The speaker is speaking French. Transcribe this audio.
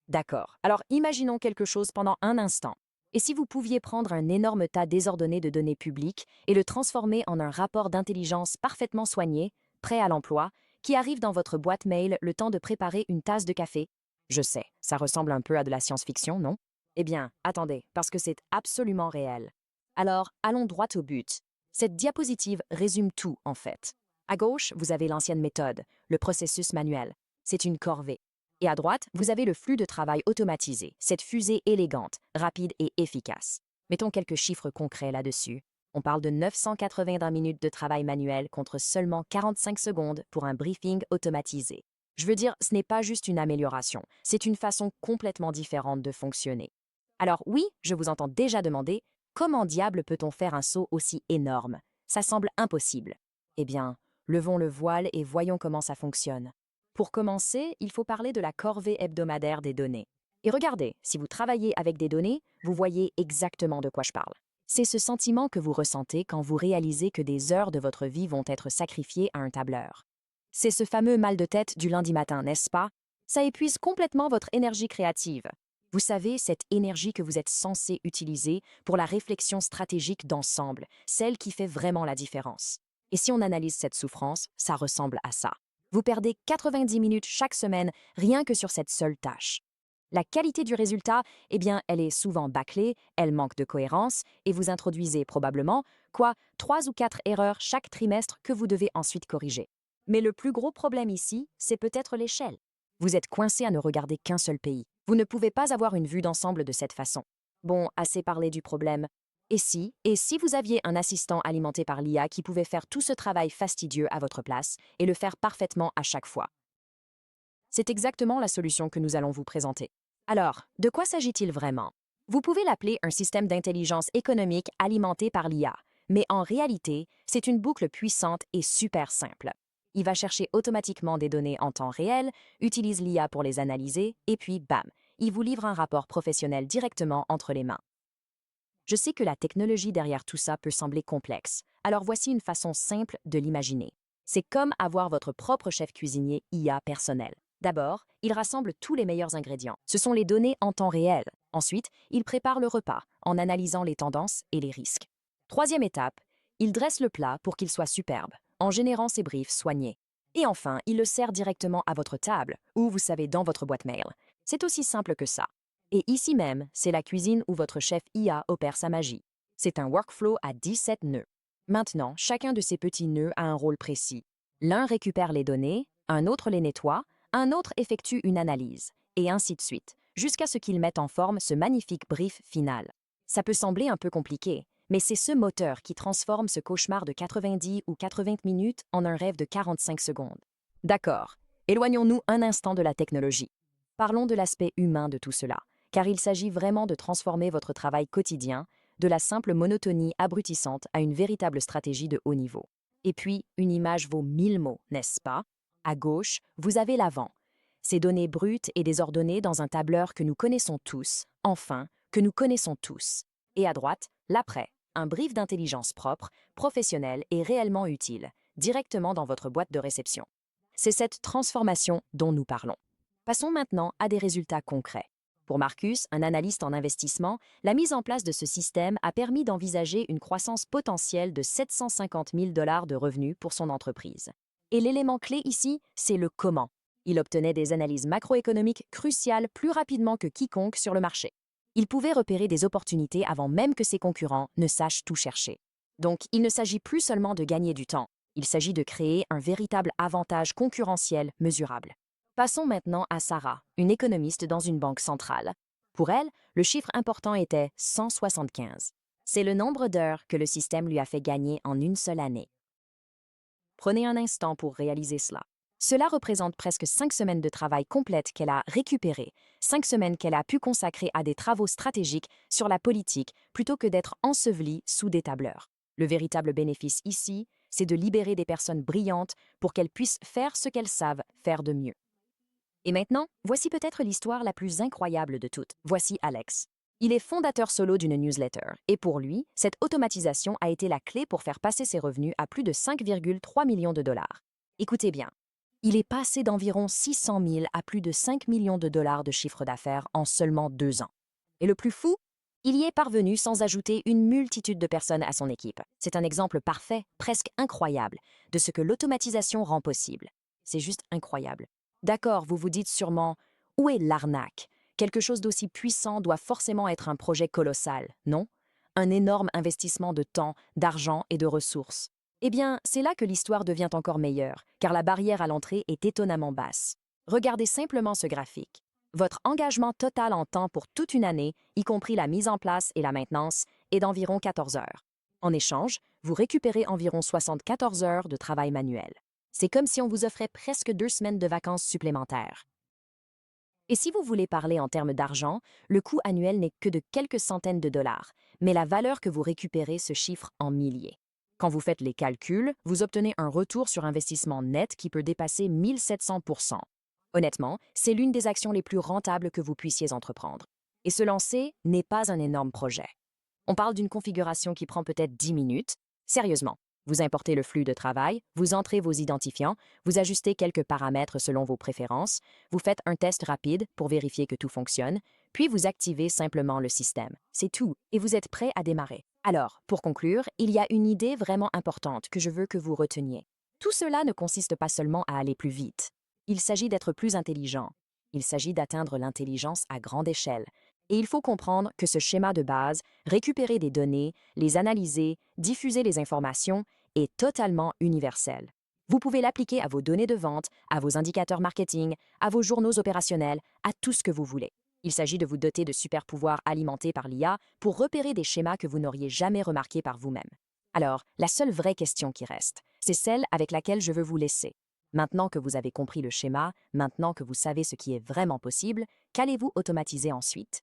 D'accord. Alors imaginons quelque chose pendant un instant. Et si vous pouviez prendre un énorme tas désordonné de données publiques et le transformer en un rapport d'intelligence parfaitement soigné, prêt à l'emploi, qui arrive dans votre boîte mail le temps de préparer une tasse de café? Je sais, ça ressemble un peu à de la science-fiction, non? Eh bien, attendez, parce que c'est absolument réel. Alors, allons droit au but. Cette diapositive résume tout, en fait. À gauche, vous avez l'ancienne méthode, le processus manuel. C'est une corvée. Et à droite, vous avez le flux de travail automatisé, cette fusée élégante, rapide et efficace. Mettons quelques chiffres concrets là-dessus. On parle de 980 minutes de travail manuel contre seulement 45 secondes pour un briefing automatisé. Je veux dire, ce n'est pas juste une amélioration, c'est une façon complètement différente de fonctionner. Alors oui, je vous entends déjà demander, comment diable peut-on faire un saut aussi énorme? Ça semble impossible. Eh bien, levons le voile et voyons comment ça fonctionne. Pour commencer, il faut parler de la corvée hebdomadaire des données. Et regardez, si vous travaillez avec des données, vous voyez exactement de quoi je parle. C'est ce sentiment que vous ressentez quand vous réalisez que des heures de votre vie vont être sacrifiées à un tableur. C'est ce fameux mal de tête du lundi matin, n'est-ce pas? Ça épuise complètement votre énergie créative. Vous savez, cette énergie que vous êtes censé utiliser pour la réflexion stratégique d'ensemble, celle qui fait vraiment la différence. Et si on analyse cette souffrance, ça ressemble à ça. Vous perdez 90 minutes chaque semaine rien que sur cette seule tâche. La qualité du résultat, eh bien, elle est souvent bâclée, elle manque de cohérence, et vous introduisez probablement, 3 ou 4 erreurs chaque trimestre que vous devez ensuite corriger. Mais le plus gros problème ici, c'est peut-être l'échelle. Vous êtes coincé à ne regarder qu'un seul pays. Vous ne pouvez pas avoir une vue d'ensemble de cette façon. Bon, assez parlé du problème. Et si vous aviez un assistant alimenté par l'IA qui pouvait faire tout ce travail fastidieux à votre place et le faire parfaitement à chaque fois? C'est exactement la solution que nous allons vous présenter. Alors, de quoi s'agit-il vraiment? Vous pouvez l'appeler un système d'intelligence économique alimenté par l'IA, mais en réalité, c'est une boucle puissante et super simple. Il va chercher automatiquement des données en temps réel, utilise l'IA pour les analyser, et puis bam, il vous livre un rapport professionnel directement entre les mains. Je sais que la technologie derrière tout ça peut sembler complexe, alors voici une façon simple de l'imaginer. C'est comme avoir votre propre chef cuisinier IA personnel. D'abord, il rassemble tous les meilleurs ingrédients. Ce sont les données en temps réel. Ensuite, il prépare le repas en analysant les tendances et les risques. Troisième étape, il dresse le plat pour qu'il soit superbe, en générant ses briefs soignés. Et enfin, il le sert directement à votre table, ou vous savez, dans votre boîte mail. C'est aussi simple que ça. Et ici même, c'est la cuisine où votre chef IA opère sa magie. C'est un workflow à 17 nœuds. Maintenant, chacun de ces petits nœuds a un rôle précis. L'un récupère les données, un autre les nettoie, un autre effectue une analyse, et ainsi de suite, jusqu'à ce qu'il mette en forme ce magnifique brief final. Ça peut sembler un peu compliqué, mais c'est ce moteur qui transforme ce cauchemar de 90 ou 80 minutes en un rêve de 45 secondes. D'accord, éloignons-nous un instant de la technologie. Parlons de l'aspect humain de tout cela, car il s'agit vraiment de transformer votre travail quotidien de la simple monotonie abrutissante à une véritable stratégie de haut niveau. Et puis, une image vaut 1000 mots, n'est-ce pas? À gauche, vous avez l'avant. Ces données brutes et désordonnées dans un tableur que nous connaissons tous, enfin, que nous connaissons tous. Et à droite, l'après, un brief d'intelligence propre, professionnel et réellement utile, directement dans votre boîte de réception. C'est cette transformation dont nous parlons. Passons maintenant à des résultats concrets. Pour Marcus, un analyste en investissement, la mise en place de ce système a permis d'envisager une croissance potentielle de 750 000 dollars de revenus pour son entreprise. Et l'élément clé ici, c'est le comment. Il obtenait des analyses macroéconomiques cruciales plus rapidement que quiconque sur le marché. Il pouvait repérer des opportunités avant même que ses concurrents ne sachent tout chercher. Donc, il ne s'agit plus seulement de gagner du temps, il s'agit de créer un véritable avantage concurrentiel mesurable. Passons maintenant à Sarah, une économiste dans une banque centrale. Pour elle, le chiffre important était 175. C'est le nombre d'heures que le système lui a fait gagner en une seule année. Prenez un instant pour réaliser cela. Cela représente presque 5 semaines de travail complète qu'elle a récupérées, 5 semaines qu'elle a pu consacrer à des travaux stratégiques sur la politique plutôt que d'être ensevelie sous des tableurs. Le véritable bénéfice ici, c'est de libérer des personnes brillantes pour qu'elles puissent faire ce qu'elles savent faire de mieux. Et maintenant, voici peut-être l'histoire la plus incroyable de toutes. Voici Alex. Il est fondateur solo d'une newsletter, et pour lui, cette automatisation a été la clé pour faire passer ses revenus à plus de 5,3 millions de dollars. Écoutez bien. Il est passé d'environ 600 000 à plus de 5 millions de dollars de chiffre d'affaires en seulement 2 ans. Et le plus fou, il y est parvenu sans ajouter une multitude de personnes à son équipe. C'est un exemple parfait, presque incroyable, de ce que l'automatisation rend possible. C'est juste incroyable. D'accord, vous vous dites sûrement, où est l'arnaque? Quelque chose d'aussi puissant doit forcément être un projet colossal, non? Un énorme investissement de temps, d'argent et de ressources. Eh bien, c'est là que l'histoire devient encore meilleure, car la barrière à l'entrée est étonnamment basse. Regardez simplement ce graphique. Votre engagement total en temps pour toute une année, y compris la mise en place et la maintenance, est d'environ 14 heures. En échange, vous récupérez environ 74 heures de travail manuel. C'est comme si on vous offrait presque 2 semaines de vacances supplémentaires. Et si vous voulez parler en termes d'argent, le coût annuel n'est que de quelques centaines de dollars, mais la valeur que vous récupérez se chiffre en milliers. Quand vous faites les calculs, vous obtenez un retour sur investissement net qui peut dépasser 1700%. Honnêtement, c'est l'une des actions les plus rentables que vous puissiez entreprendre. Et se lancer n'est pas un énorme projet. On parle d'une configuration qui prend peut-être 10 minutes. Sérieusement, vous importez le flux de travail, vous entrez vos identifiants, vous ajustez quelques paramètres selon vos préférences, vous faites un test rapide pour vérifier que tout fonctionne, puis vous activez simplement le système. C'est tout, et vous êtes prêt à démarrer. Alors, pour conclure, il y a une idée vraiment importante que je veux que vous reteniez. Tout cela ne consiste pas seulement à aller plus vite. Il s'agit d'être plus intelligent. Il s'agit d'atteindre l'intelligence à grande échelle. Et il faut comprendre que ce schéma de base, récupérer des données, les analyser, diffuser les informations, est totalement universel. Vous pouvez l'appliquer à vos données de vente, à vos indicateurs marketing, à vos journaux opérationnels, à tout ce que vous voulez. Il s'agit de vous doter de super pouvoirs alimentés par l'IA pour repérer des schémas que vous n'auriez jamais remarqués par vous-même. Alors, la seule vraie question qui reste, c'est celle avec laquelle je veux vous laisser. Maintenant que vous avez compris le schéma, maintenant que vous savez ce qui est vraiment possible, qu'allez-vous automatiser ensuite?